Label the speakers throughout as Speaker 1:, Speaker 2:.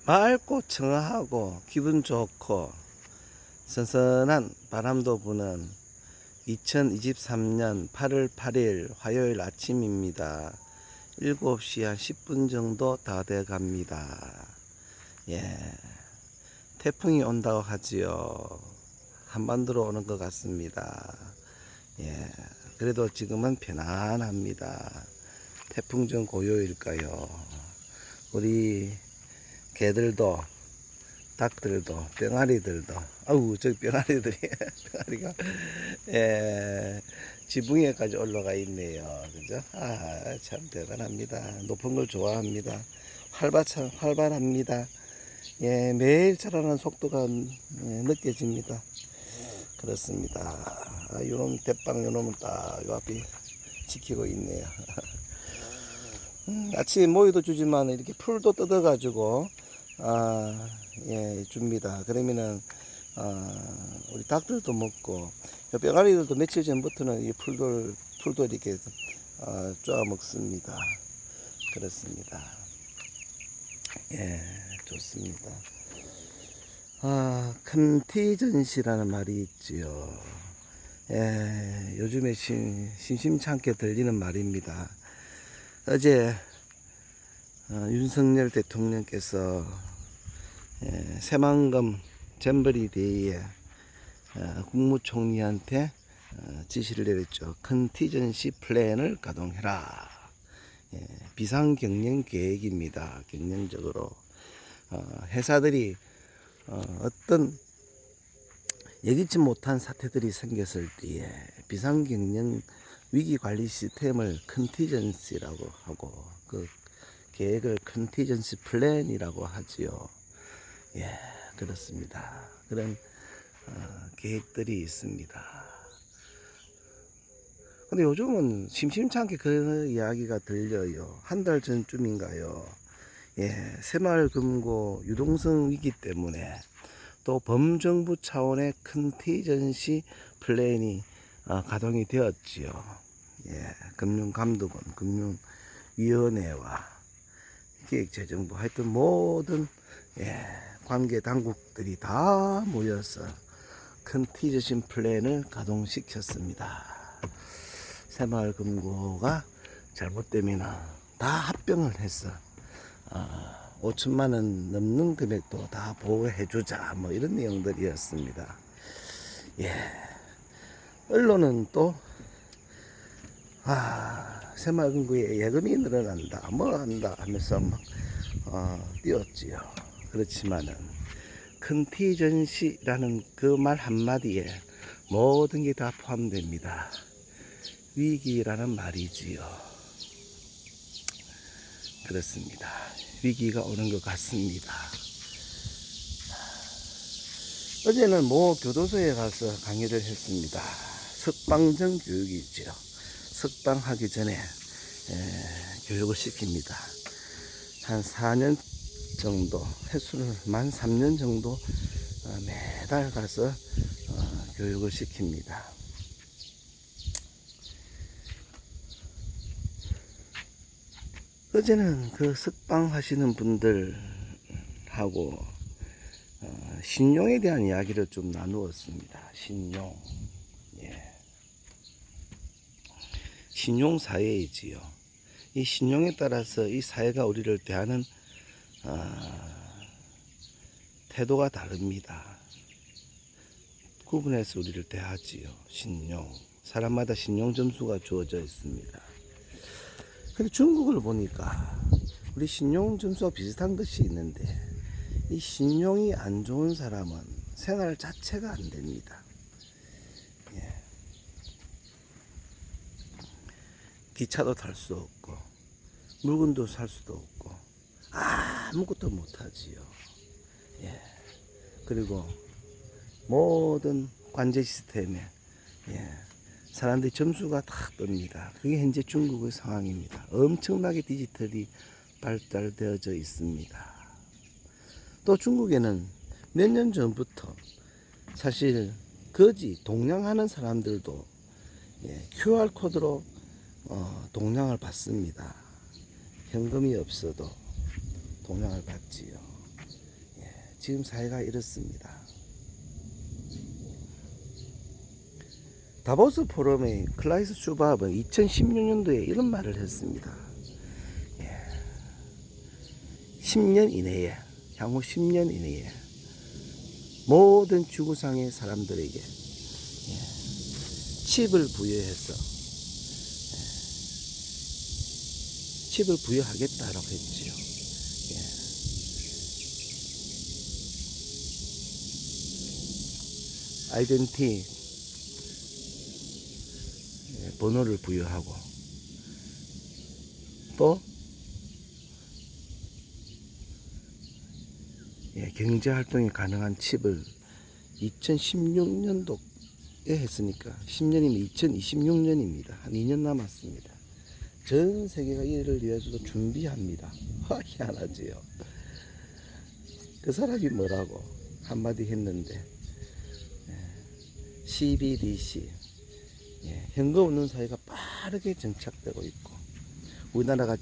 Speaker 1: 맑고 청아하고 기분 좋고 선선한 바람도 부는 2023년 8월 8일 화요일 아침입니다. 7시 한 10분 정도 다 돼 갑니다. 예. 태풍이 온다고 하지요. 한반도로 오는 것 같습니다. 예. 그래도 지금은 편안합니다. 태풍 전 고요일까요? 우리 개들도 닭들도 병아리들도 아우 저 병아리들이 병아리가 예, 지붕에까지 올라가 있네요. 그죠? 아, 참 대단합니다. 높은 걸 좋아합니다. 활발합니다. 예, 매일 자라는 속도가 느껴집니다. 그렇습니다. 아, 요놈 대빵 요놈은 딱 요 앞에 지키고 있네요. 아침에 모이도 주지만 이렇게 풀도 뜯어가지고 예, 줍니다. 그러면은 우리 닭들도 먹고 병아리들도 며칠 전부터는 이 풀도 이렇게 쪼아 먹습니다. 그렇습니다. 예, 좋습니다. 컨티전시라는 말이 있지요. 예, 요즘에 심심찮게 들리는 말입니다. 어제 윤석열 대통령께서 새만금 잼버리 데이에 국무총리한테 지시를 내렸죠. 컨티전시 플랜을 가동해라. 예, 비상경영 계획입니다. 경영적으로 회사들이 어떤 예기치 못한 사태들이 생겼을 때에 비상경영 위기관리 시스템을 컨티전시라고 하고 그 계획을 컨티전시 플랜이라고 하지요. 예, 그렇습니다. 그런 계획들이 있습니다. 근데 요즘은 심심찮게 그 이야기가 들려요. 한 달 전쯤인가요? 예, 새마을금고 유동성 위기 때문에 또 범정부 차원의 컨티전시 플랜이 가동이 되었지요. 예, 금융감독원, 금융위원회와 기획재정부 하여튼 모든 예, 관계 당국들이 다 모여서 컨티전시 플랜을 가동시켰습니다. 새마을금고가 잘못되면 다 합병을 해서 5천만 원 넘는 금액도 다 보호해주자 뭐 이런 내용들이었습니다. 예, 언론은 또 새마을금고에 예금이 늘어난다 뭐 한다 하면서 막 띄웠지요. 그렇지만은 컨티전시라는 그 말 한마디에 모든 게 다 포함됩니다. 위기라는 말이지요. 그렇습니다. 위기가 오는 것 같습니다. 어제는 모 교도소에 가서 강의를 했습니다. 석방전 교육이죠. 석방하기 전에 교육을 시킵니다. 한 4년 정도, 횟수를 만 3년 정도 매달 가서 교육을 시킵니다. 어제는 그 석방하시는 분들하고 신용에 대한 이야기를 좀 나누었습니다. 신용. 예. 신용 사회이지요. 이 신용에 따라서 이 사회가 우리를 대하는 태도가 다릅니다. 구분해서 우리를 대하지요. 신용. 사람마다 신용 점수가 주어져 있습니다. 근데 중국을 보니까 우리 신용 점수와 비슷한 것이 있는데 이 신용이 안 좋은 사람은 생활 자체가 안 됩니다. 예. 기차도 탈 수 없고 물건도 살 수도 없고 아무것도 못하지요. 예. 그리고 모든 관제 시스템에 사람들이 점수가 다 뜹니다. 그게 현재 중국의 상황입니다. 엄청나게 디지털이 발달되어져 있습니다. 또 중국에는 몇 년 전부터 사실 거지 동냥하는 사람들도 QR코드로 동냥을 받습니다. 현금이 없어도 동냥을 받지요. 지금 사회가 이렇습니다. 다보스 포럼의 클라이스 슈바브는 2016년도에 이런 말을 했습니다. 10년 이내에, 향후 10년 이내에 모든 지구상의 사람들에게 칩을 부여해서 칩을 부여하겠다라고 했지요. 아이덴티 번호를 부여하고 또 경제활동이 가능한 칩을 2016년도에 했으니까 10년이면 2026년입니다. 한 2년 남았습니다. 전 세계가 이를 위해서도 준비합니다. 희한하지요. 그 사람이 뭐라고 한마디 했는데 CBDC 현금 없는 사회가 빠르게 정착되고 있고 우리나라가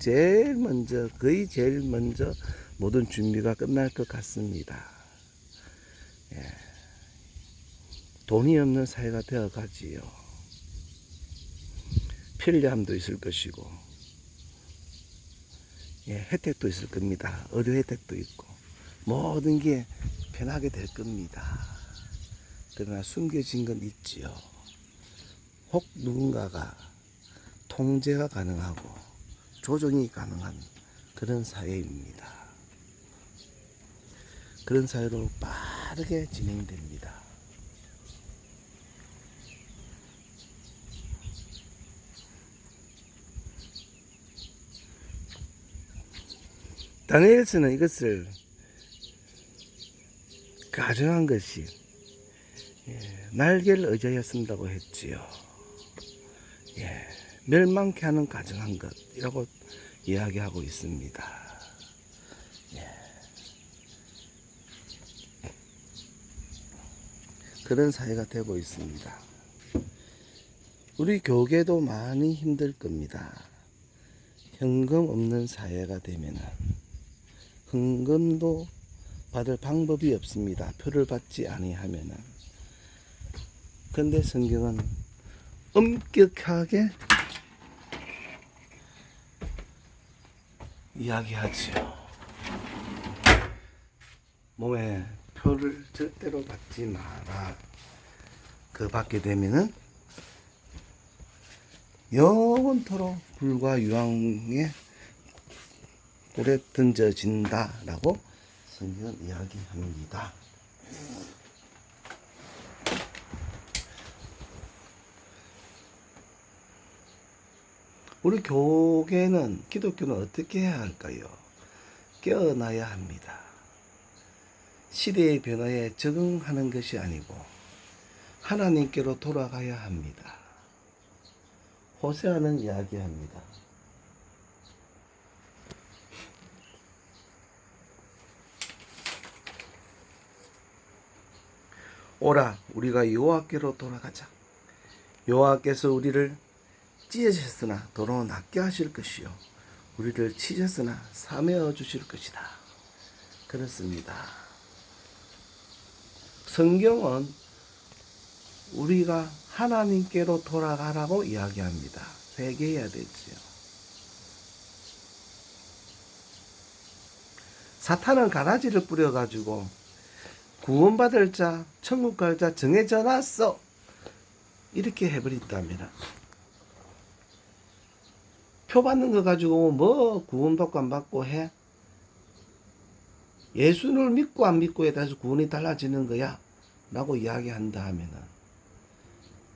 Speaker 1: 거의 제일 먼저 모든 준비가 끝날 것 같습니다. 돈이 없는 사회가 되어 가지요. 편리함도 있을 것이고 혜택도 있을 겁니다. 의료 혜택도 있고 모든 게 편하게 될 겁니다. 그러나 숨겨진 건 있지요. 혹 누군가가 통제가 가능하고 조정이 가능한 그런 사회입니다. 그런 사회로 빠르게 진행됩니다. 다니엘서는 이것을 가정한 것이 날개를 의지하여 쓴다고 했지요. 멸망케 하는 가정한 것이라고 이야기하고 있습니다. 그런 사회가 되고 있습니다. 우리 교계도 많이 힘들 겁니다. 현금 없는 사회가 되면은 헌금도 받을 방법이 없습니다. 표를 받지 아니하면은. 근데 성경은 엄격하게 이야기하지요. 몸에 표를 절대로 받지 마라. 그 받게 되면은 영원토록 불과 유황에 꿀에 던져진다라고 성경은 이야기합니다. 우리 교계는 기독교는 어떻게 해야 할까요? 깨어나야 합니다. 시대의 변화에 적응하는 것이 아니고 하나님께로 돌아가야 합니다. 호세아는 이야기합니다. 오라 우리가 여호와께로 돌아가자. 여호와께서 우리를 찢으셨으나 도로 낫게 하실 것이요 우리를 치셨으나 사매어 주실 것이다. 그렇습니다. 성경은 우리가 하나님께로 돌아가라고 이야기합니다. 회개해야 되지요. 사탄은 가라지를 뿌려가지고 구원받을 자, 천국 갈 자 정해져 놨어. 이렇게 해버린답니다. 표 받는 거 가지고 뭐 구원받고 안 받고 해? 예수를 믿고 안 믿고에 따라서 구원이 달라지는 거야. 라고 이야기한다 하면은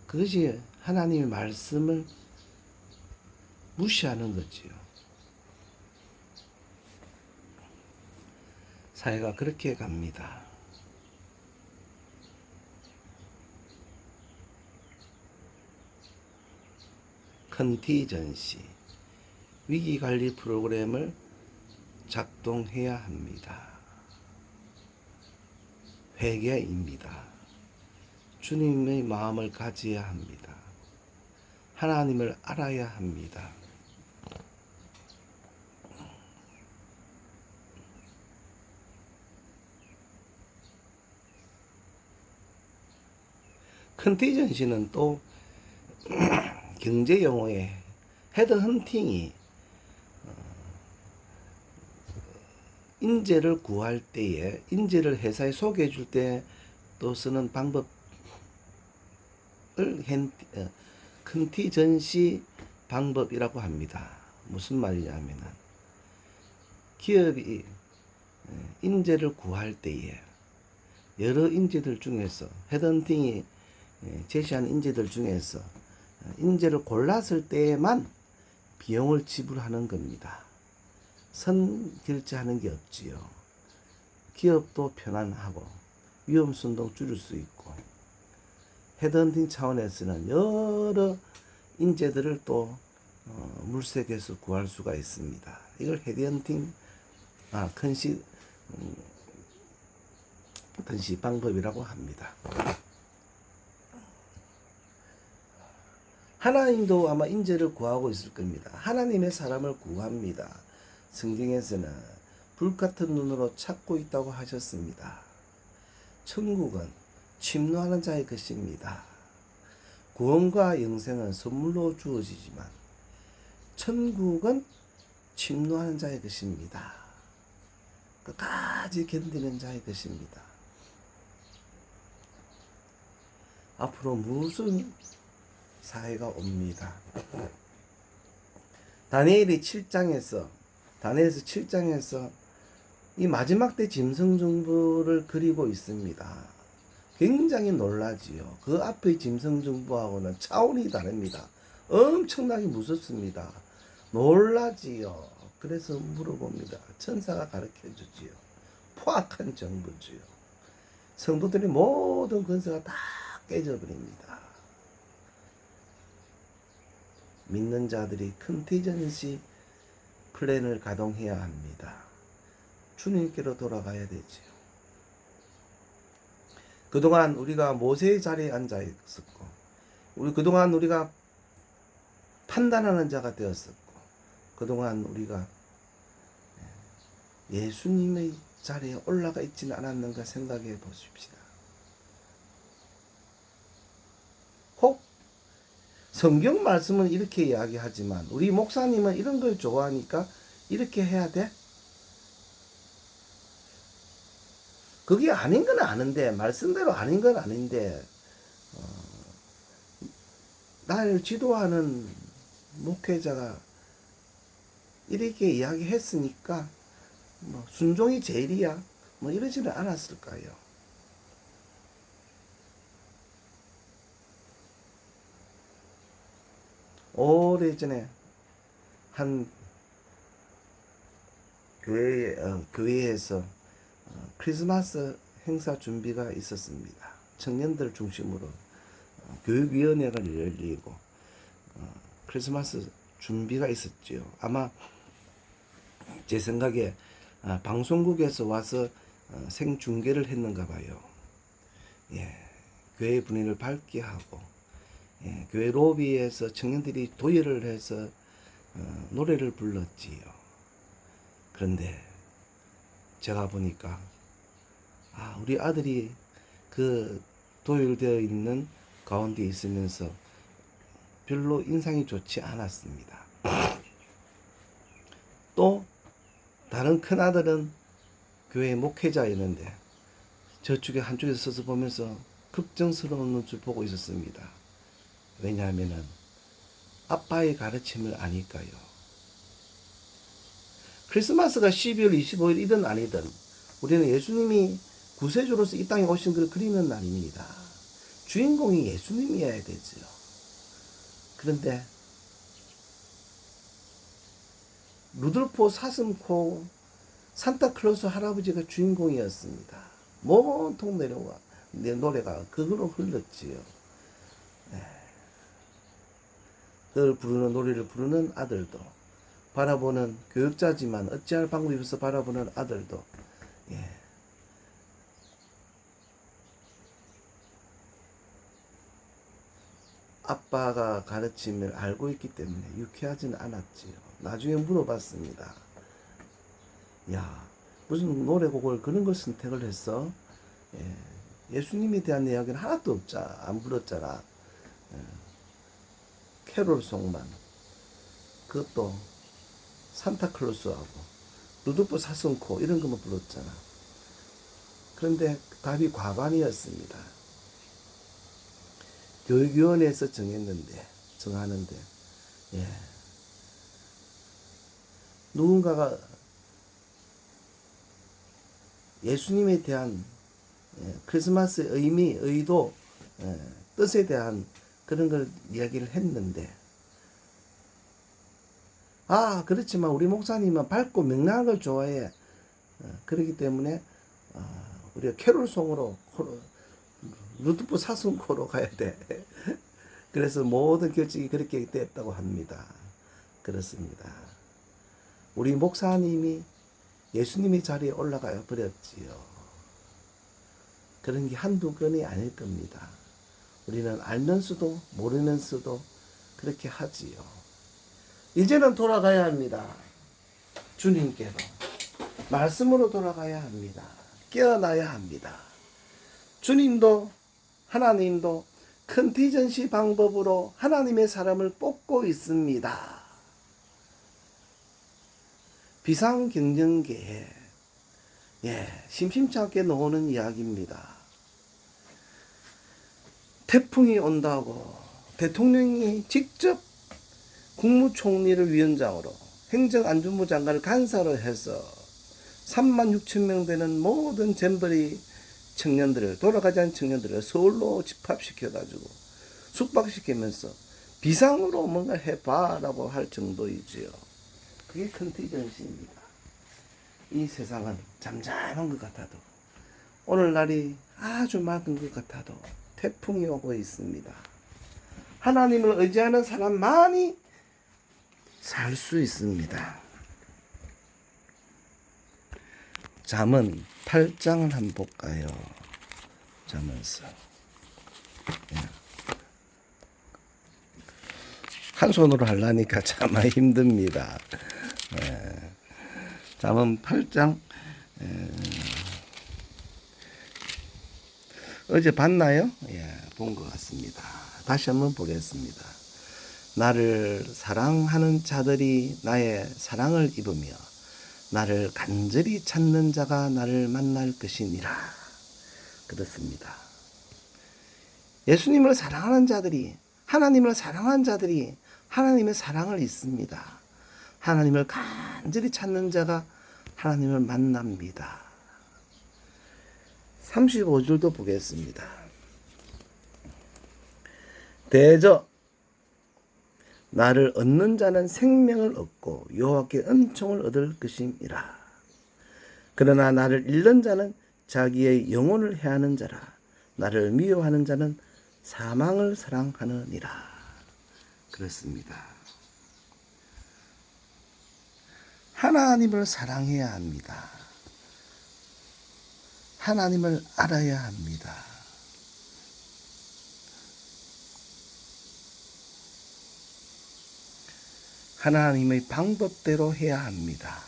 Speaker 1: 그것이 하나님의 말씀을 무시하는 거지요. 사회가 그렇게 갑니다. 컨티전시 위기관리 프로그램을 작동해야 합니다. 회개입니다. 주님의 마음을 가져야 합니다. 하나님을 알아야 합니다. 컨티전시는 또 경제 용어의 헤드헌팅이 인재를 구할 때에 인재를 회사에 소개해 줄 때 또 쓰는 방법을 컨티전시 방법이라고 합니다. 무슨 말이냐면은 기업이 인재를 구할 때에 여러 인재들 중에서 헤드헌팅이 제시하는 인재들 중에서 인재를 골랐을 때에만 비용을 지불하는 겁니다. 선 결제하는 게 없지요. 기업도 편안하고 위험성도 줄일 수 있고 헤드헌팅 차원에서는 여러 인재들을 또 물색해서 구할 수가 있습니다. 이걸 헤드헌팅 컨시 방법이라고 합니다. 하나님도 아마 인재를 구하고 있을 겁니다. 하나님의 사람을 구합니다. 성경에서는 불같은 눈으로 찾고 있다고 하셨습니다. 천국은 침노하는 자의 것입니다. 구원과 영생은 선물로 주어지지만 천국은 침노하는 자의 것입니다. 끝까지 견디는 자의 것입니다. 앞으로 무슨 사회가 옵니다. 다니엘서 7장에서 이 마지막 때 짐승 정부를 그리고 있습니다. 굉장히 놀라지요. 그 앞의 짐승 정부하고는 차원이 다릅니다. 엄청나게 무섭습니다. 놀라지요. 그래서 물어봅니다. 천사가 가르쳐 주지요. 포악한 정부지요. 성도들의 모든 권세가 다 깨져버립니다. 믿는 자들이 컨티전시 플랜을 가동해야 합니다. 주님께로 돌아가야 되지요. 그동안 우리가 모세의 자리에 앉아 있었고, 그동안 우리가 판단하는 자가 되었었고, 그동안 우리가 예수님의 자리에 올라가 있지는 않았는가 생각해 보십시다. 혹 성경 말씀은 이렇게 이야기하지만 우리 목사님은 이런 걸 좋아하니까 이렇게 해야 돼? 그게 아닌 건 아는데, 말씀대로 아닌 건 아닌데, 나를 지도하는 목회자가 이렇게 이야기했으니까 뭐 순종이 제일이야, 뭐 이러지는 않았을까요? 오래전에 한 교회에서 크리스마스 행사 준비가 있었습니다. 청년들 중심으로 교육위원회가 열리고 크리스마스 준비가 있었지요. 아마 제 생각에 방송국에서 와서 생중계를 했는가 봐요. 예, 교회 분위기를 밝게 하고, 예, 교회 로비에서 청년들이 도열을 해서 노래를 불렀지요. 그런데 제가 보니까 우리 아들이 그 도열되어 있는 가운데 있으면서 별로 인상이 좋지 않았습니다. 또 다른 큰아들은 교회 목회자였는데 저쪽에 한쪽에 서서 보면서 걱정스러운 눈을 보고 있었습니다. 왜냐하면은 아빠의 가르침을 아니까요. 크리스마스가 12월 25일이든 아니든 우리는 예수님이 구세주로서 이 땅에 오신 걸 그리는 날입니다. 주인공이 예수님이어야 되죠. 그런데 루돌프 사슴코 산타클로스 할아버지가 주인공이었습니다. 온통 내 노래가 그걸로 흘렀지요. 그걸 부르는 노래를 부르는 아들도, 바라보는 교육자지만 어찌할 방법이 없어 바라보는 아들도, 아빠가 가르침을 알고 있기 때문에 유쾌하지는 않았지요. 나중에 물어봤습니다. 야, 무슨 노래곡을 그런 걸 선택을 했어? 예수님에 대한 이야기는 하나도 없잖아. 안 불렀잖아. 캐롤송만. 그것도 산타클로스하고 루돌프 사슴코 이런 것만 불렀잖아. 그런데 답이 과반이었습니다. 교육위원회에서 정하는데, 예. 누군가가 예수님에 대한 크리스마스의 의미, 의도, 뜻에 대한 그런 걸 이야기를 했는데, 그렇지만 우리 목사님은 밝고 명랑한 걸 좋아해. 그렇기 때문에 우리가 캐롤송으로 루드프 사슴코로 가야 돼. 그래서 모든 결정이 그렇게 됐다고 합니다. 그렇습니다. 우리 목사님이 예수님의 자리에 올라가 버렸지요. 그런 게 한두 건이 아닐 겁니다. 우리는 알면서도 모르면서도 그렇게 하지요. 이제는 돌아가야 합니다. 주님께로. 말씀으로 돌아가야 합니다. 깨어나야 합니다. 주님도 하나님도 컨티전시 방법으로 하나님의 사람을 뽑고 있습니다. 비상경영계에 심심치 않게 나오는 이야기입니다. 태풍이 온다고 대통령이 직접 국무총리를 위원장으로 행정안전부 장관을 간사로 해서 3만 6천 명 되는 모든 잼버리 청년들을, 돌아가지 않은 청년들을 서울로 집합시켜가지고 숙박시키면서 비상으로 뭔가 해봐라고 할 정도이지요. 그게 컨티전시입니다. 이 세상은 잠잠한 것 같아도, 오늘날이 아주 맑은 것 같아도 태풍이 오고 있습니다. 하나님을 의지하는 사람만이 살 수 있습니다. 잠언 8장을 한번 볼까요? 잠언서. 한 손으로 하려니까 참 힘듭니다. 잠언 8장. 어제 봤나요? 본 것 같습니다. 다시 한번 보겠습니다. 나를 사랑하는 자들이 나의 사랑을 입으며 나를 간절히 찾는 자가 나를 만날 것이니라. 그렇습니다. 예수님을 사랑하는 자들이, 하나님을 사랑하는 자들이 하나님의 사랑을 입습니다. 하나님을 간절히 찾는 자가 하나님을 만납니다. 35절도 보겠습니다. 대저 나를 얻는 자는 생명을 얻고 여호와께 은총을 얻을 것임이라. 그러나 나를 잃는 자는 자기의 영혼을 해하는 자라. 나를 미워하는 자는 사망을 사랑하느니라. 그렇습니다. 하나님을 사랑해야 합니다. 하나님을 알아야 합니다. 하나님의 방법대로 해야 합니다.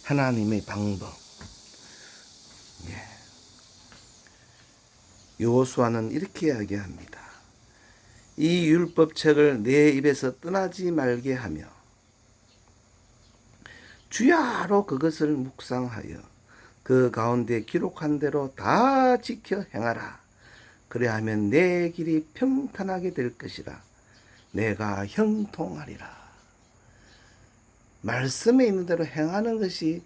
Speaker 1: 하나님의 방법. 여호수아는 이렇게 이야기합니다. 이 율법책을 내 입에서 떠나지 말게 하며 주야로 그것을 묵상하여 그 가운데 기록한 대로 다 지켜 행하라. 그래야하면 내 길이 평탄하게 될 것이라. 내가 형통하리라. 말씀에 있는 대로 행하는 것이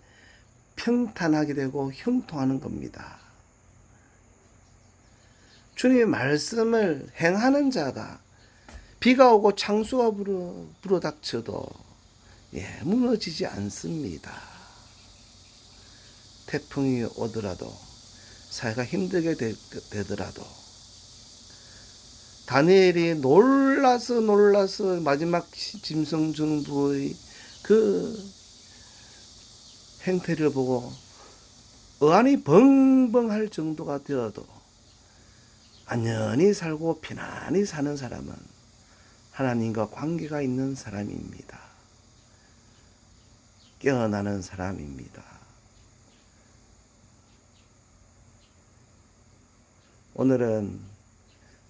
Speaker 1: 평탄하게 되고 형통하는 겁니다. 주님의 말씀을 행하는 자가 비가 오고 창수가 불어닥쳐도 무너지지 않습니다. 태풍이 오더라도, 사회가 힘들게 되더라도, 다니엘이 놀라서 마지막 짐승정부의 그 행태를 보고 어안이 벙벙할 정도가 되어도 안녕히 살고 편안히 사는 사람은 하나님과 관계가 있는 사람입니다. 깨어나는 사람입니다. 오늘은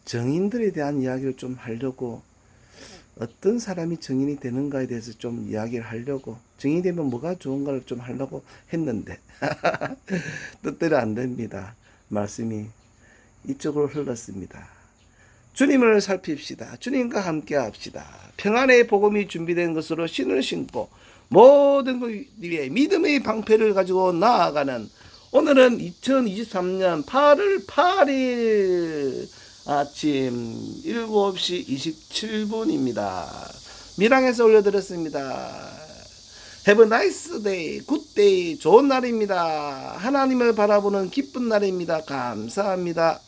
Speaker 1: 정인들에 대한 이야기를 좀 하려고, 어떤 사람이 정인이 되는가에 대해서 좀 이야기를 하려고, 정인이 되면 뭐가 좋은가를 좀 하려고 했는데 뜻대로 안 됩니다. 말씀이 이쪽으로 흘렀습니다. 주님을 살핍시다. 주님과 함께 합시다. 평안의 복음이 준비된 것으로 신을 신고 모든 것 위에 믿음의 방패를 가지고 나아가는, 오늘은 2023년 8월 8일 아침 7시 27분입니다. 밀양에서 올려드렸습니다. Have a nice day, good day, 좋은 날입니다. 하나님을 바라보는 기쁜 날입니다. 감사합니다.